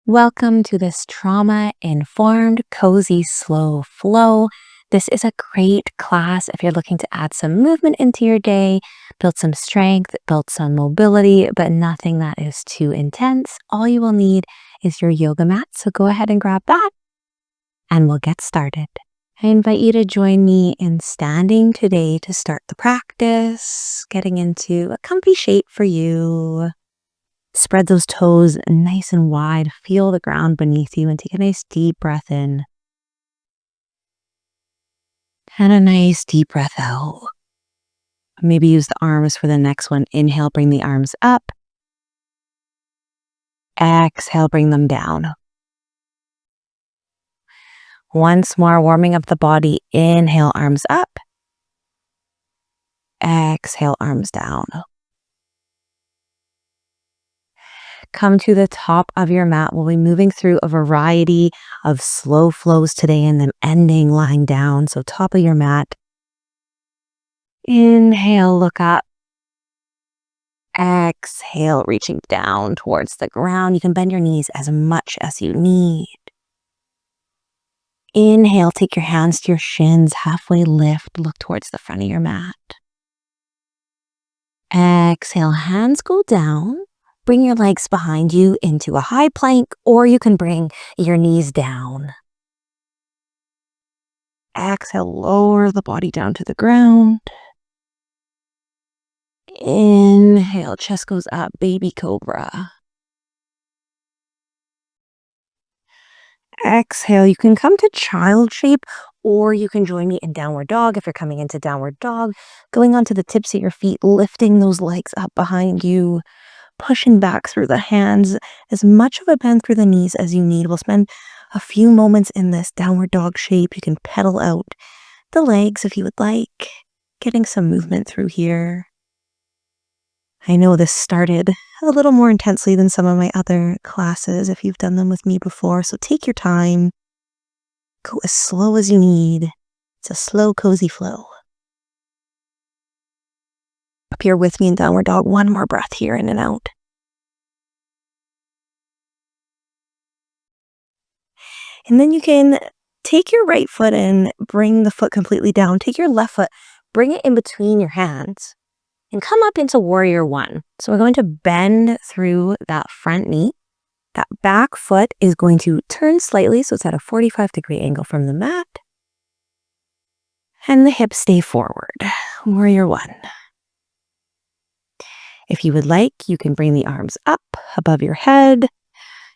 Welcome to this trauma-informed, cozy, slow flow. This is a great class if you're looking to add some movement into your day, build some strength, build some mobility, but nothing that is too intense. All you will need is your yoga mat, so go ahead and grab that and we'll get started. I invite you to join me in standing today to start the practice, getting into a comfy shape for you. Spread those toes nice and wide. Feel the ground beneath you and take a nice deep breath in. And a nice deep breath out. Maybe use the arms for the next one. Inhale, bring the arms up. Exhale, bring them down. Once more, warming up the body. Inhale, arms up. Exhale, arms down. Come to the top of your mat. We'll be moving through a variety of slow flows today and then ending lying down. So top of your mat. Inhale, look up. Exhale, reaching down towards the ground. You can bend your knees as much as you need. Inhale, take your hands to your shins, halfway lift, look towards the front of your mat. Exhale, hands go down. Bring your legs behind you into a high plank, or you can bring your knees down. Exhale, lower the body down to the ground. Inhale, chest goes up, baby cobra. Exhale, you can come to child shape, or you can join me in downward dog if you're coming into downward dog. Going onto the tips of your feet, lifting those legs up behind you, pushing back through the hands, as much of a bend through the knees as you need. We'll spend a few moments in this downward dog shape. You can pedal out the legs if you would like, getting some movement through here. I know this started a little more intensely than some of my other classes if you've done them with me before, so take your time. Go as slow as you need. It's a slow, cozy flow. Up here with me in downward dog. One more breath here, in and out. And then you can take your right foot and bring the foot completely down. Take your left foot, bring it in between your hands, and come up into warrior one. So we're going to bend through that front knee. That back foot is going to turn slightly, so it's at a 45-degree angle from the mat. And the hips stay forward. Warrior one. If you would like, you can bring the arms up above your head.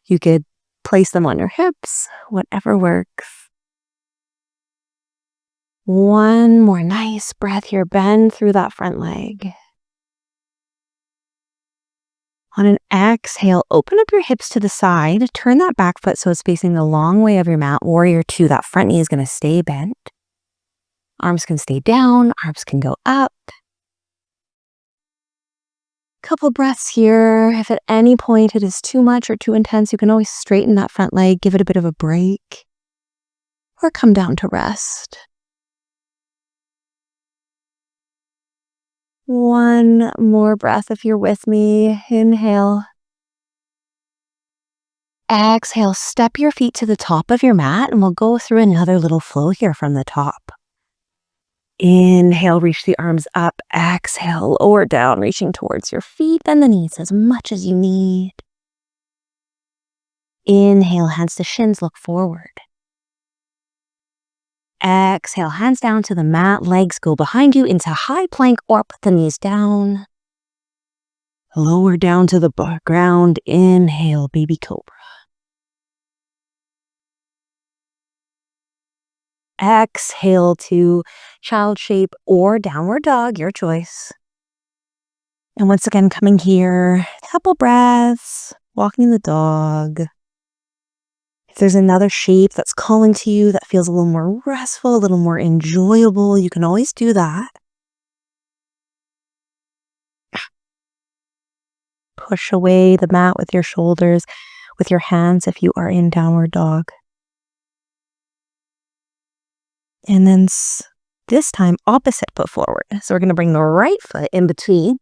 You could place them on your hips, whatever works. One more nice breath here. Bend through that front leg. On an exhale, open up your hips to the side. Turn that back foot so it's facing the long way of your mat. Warrior two, that front knee is going to stay bent. Arms can stay down. Arms can go up. Couple breaths here. If at any point it is too much or too intense, you can always straighten that front leg, give it a bit of a break, or come down to rest. One more breath if you're with me. Inhale. Exhale, step your feet to the top of your mat, and we'll go through another little flow here from the top. Inhale, reach the arms up. Exhale, lower down, reaching towards your feet. Bend the knees as much as you need. Inhale, hands to shins, look forward. Exhale, hands down to the mat. Legs go behind you into high plank or put the knees down. Lower down to the ground. Inhale, baby cobra. Exhale to child shape or downward dog, your choice. And once again, coming here, couple breaths, walking the dog. If there's another shape that's calling to you that feels a little more restful, a little more enjoyable, you can always do that. Push away the mat with your shoulders, with your hands if you are in downward dog. And then this time, opposite foot forward. So we're going to bring the right foot in between.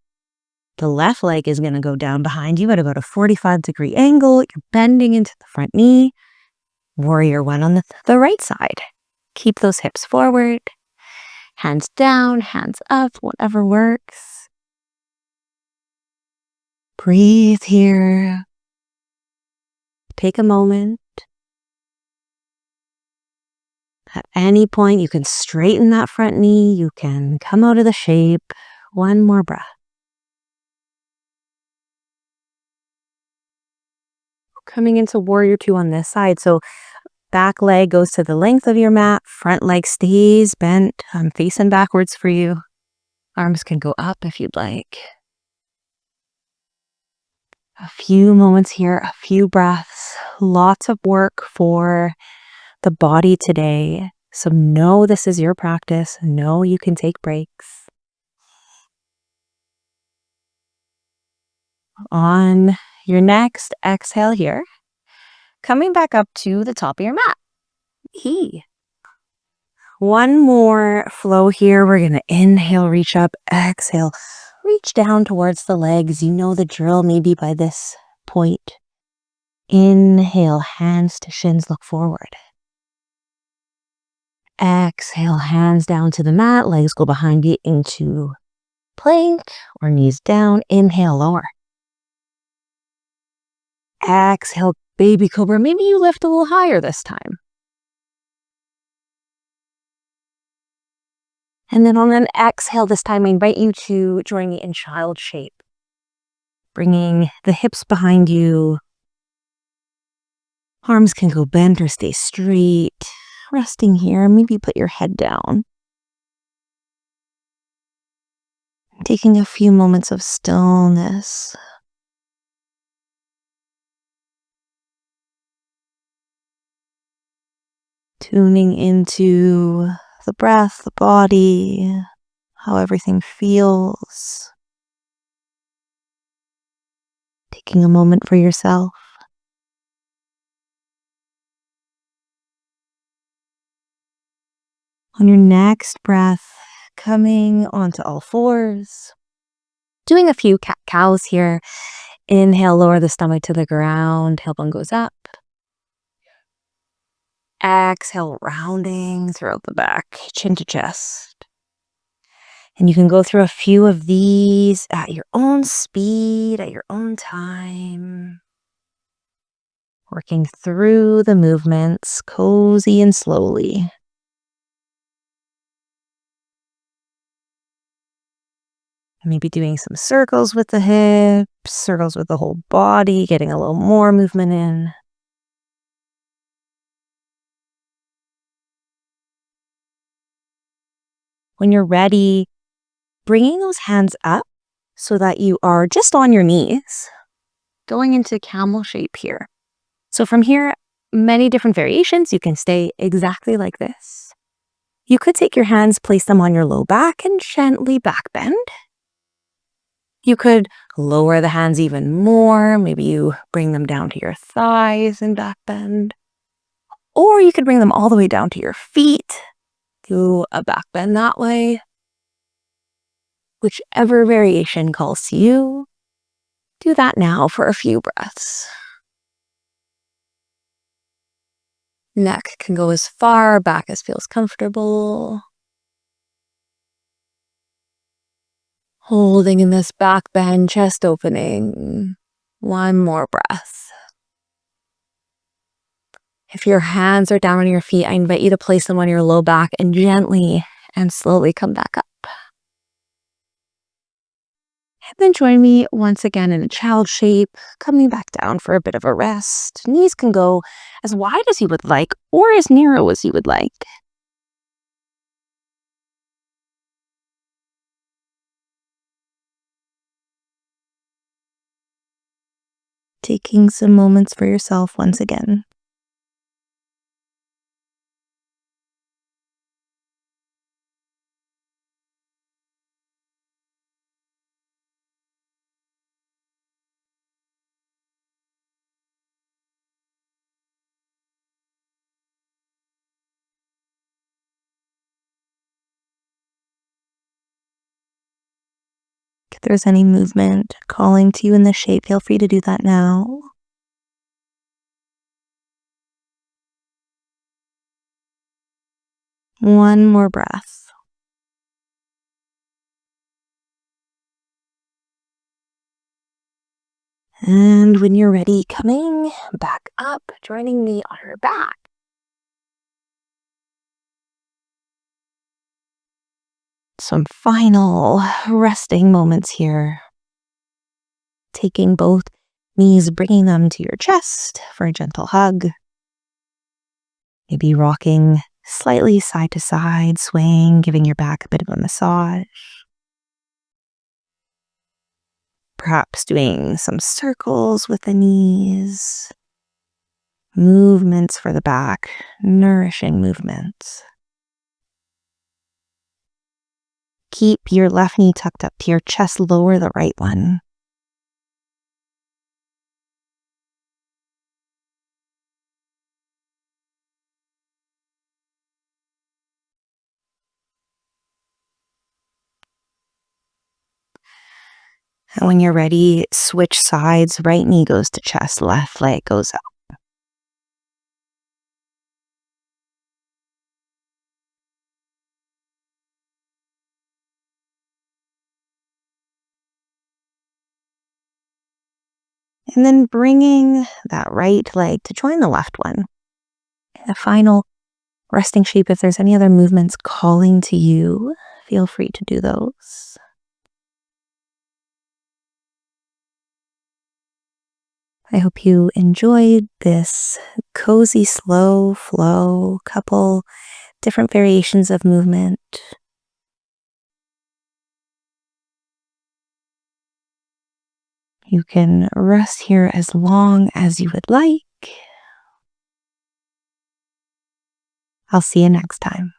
The left leg is going to go down behind you at about a 45-degree angle. You're bending into the front knee. Warrior one on the right side. Keep those hips forward. Hands down, hands up, whatever works. Breathe here. Take a moment. At any point, you can straighten that front knee. You can come out of the shape. One more breath. Coming into warrior two on this side. So back leg goes to the length of your mat. Front leg stays bent. I'm facing backwards for you. Arms can go up if you'd like. A few moments here, a few breaths. Lots of work for the body today. So know this is your practice. Know you can take breaks. On your next exhale here, coming back up to the top of your mat. One more flow here. We're going to inhale, reach up, exhale, reach down towards the legs. You know the drill maybe by this point. Inhale, hands to shins, look forward. Exhale, hands down to the mat, legs go behind you into plank or knees down. Inhale, lower. Exhale, baby cobra. Maybe you lift a little higher this time. And then on an exhale this time, I invite you to join me in child shape. Bringing the hips behind you. Arms can go bent or stay straight. Resting here, maybe put your head down. Taking a few moments of stillness. Tuning into the breath, the body, how everything feels. Taking a moment for yourself. On your next breath, coming onto all fours. Doing a few cat-cows here. Inhale, lower the stomach to the ground. Tailbone goes up. Exhale, rounding throughout the back, chin to chest. And you can go through a few of these at your own speed, at your own time. Working through the movements, cozy and slowly. Maybe doing some circles with the hips, circles with the whole body, getting a little more movement in. When you're ready, bringing those hands up so that you are just on your knees, going into camel shape here. So from here, many different variations. You can stay exactly like this. You could take your hands, place them on your low back, and gently back bend. You could lower the hands even more. Maybe you bring them down to your thighs and back bend. Or you could bring them all the way down to your feet. Do a back bend that way. Whichever variation calls to you, do that now for a few breaths. Neck can go as far back as feels comfortable. Holding in this back bend, chest opening. One more breath. If your hands are down on your feet, I invite you to place them on your low back and gently and slowly come back up. And then join me once again in a child shape, coming back down for a bit of a rest. Knees can go as wide as you would like or as narrow as you would like. Taking some moments for yourself once again. If there's any movement calling to you in the shape, feel free to do that now. One more breath. And when you're ready, coming back up, joining me on your back. Some final resting moments here. Taking both knees, bringing them to your chest for a gentle hug. Maybe rocking slightly side to side, swaying, giving your back a bit of a massage. Perhaps doing some circles with the knees. Movements for the back, nourishing movements. Keep your left knee tucked up to your chest, lower the right one. And when you're ready, switch sides. Right knee goes to chest, left leg goes up. And then bringing that right leg to join the left one. A final resting shape. If there's any other movements calling to you, feel free to do those. I hope you enjoyed this cozy, slow flow, couple different variations of movement. You can rest here as long as you would like. I'll see you next time.